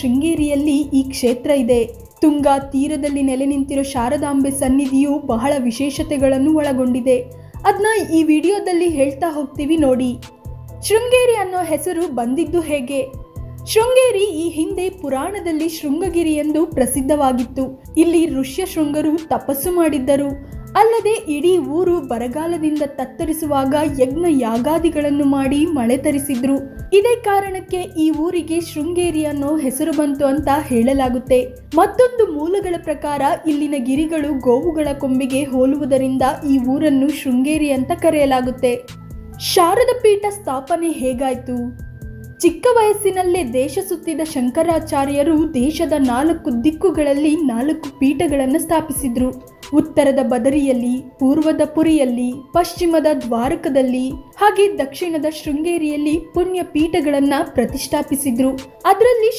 ಶೃಂಗೇರಿಯಲ್ಲಿ ಈ ಕ್ಷೇತ್ರ ಇದೆ. ತುಂಗಾ ತೀರದಲ್ಲಿ ನೆಲೆ ನಿಂತಿರೋ ಶಾರದಾಂಬೆ ಸನ್ನಿಧಿಯು ಬಹಳ ವಿಶೇಷತೆಗಳನ್ನು ಒಳಗೊಂಡಿದೆ. ಅದನ್ನ ಈ ವಿಡಿಯೋದಲ್ಲಿ ಹೇಳ್ತಾ ಹೋಗ್ತೀವಿ ನೋಡಿ. ಶೃಂಗೇರಿ ಅನ್ನೋ ಹೆಸರು ಬಂದಿದ್ದು ಹೇಗೆ? ಶೃಂಗೇರಿ ಈ ಹಿಂದೆ ಪುರಾಣದಲ್ಲಿ ಶೃಂಗಗಿರಿ ಎಂದು ಪ್ರಸಿದ್ಧವಾಗಿತ್ತು. ಇಲ್ಲಿ ಋಷ್ಯ ಶೃಂಗರು ತಪಸ್ಸು ಮಾಡಿದ್ದರು. ಅಲ್ಲದೆ ಇಡೀ ಊರು ಬರಗಾಲದಿಂದ ತತ್ತರಿಸುವಾಗ ಯಜ್ಞ ಯಾಗಾದಿಗಳನ್ನು ಮಾಡಿ ಮಳೆ ತರಿಸಿದ್ರು. ಇದೇ ಕಾರಣಕ್ಕೆ ಈ ಊರಿಗೆ ಶೃಂಗೇರಿ ಅನ್ನೋ ಹೆಸರು ಬಂತು ಅಂತ ಹೇಳಲಾಗುತ್ತೆ. ಮತ್ತೊಂದು ಮೂಲಗಳ ಪ್ರಕಾರ ಇಲ್ಲಿನ ಗಿರಿಗಳು ಗೋವುಗಳ ಕೊಂಬಿಗೆ ಹೋಲುವುದರಿಂದ ಈ ಊರನ್ನು ಶೃಂಗೇರಿ ಅಂತ ಕರೆಯಲಾಗುತ್ತೆ. ಶಾರದಾ ಪೀಠ ಸ್ಥಾಪನೆ ಹೇಗಾಯ್ತು? ಚಿಕ್ಕ ವಯಸ್ಸಿನಲ್ಲೇ ದೇಶ ಸುತ್ತಿದ ಶಂಕರಾಚಾರ್ಯರು ದೇಶದ 4 ದಿಕ್ಕುಗಳಲ್ಲಿ 4 ಪೀಠಗಳನ್ನು ಸ್ಥಾಪಿಸಿದ್ರು. ಉತ್ತರದ ಬದರಿಯಲ್ಲಿ, ಪೂರ್ವದ ಪುರಿಯಲ್ಲಿ, ಪಶ್ಚಿಮದ ದ್ವಾರಕದಲ್ಲಿ ಹಾಗೆ ದಕ್ಷಿಣದ ಶೃಂಗೇರಿಯಲ್ಲಿ ಪುಣ್ಯ ಪೀಠಗಳನ್ನ ಪ್ರತಿಷ್ಠಾಪಿಸಿದ್ರು. ಅದರಲ್ಲಿ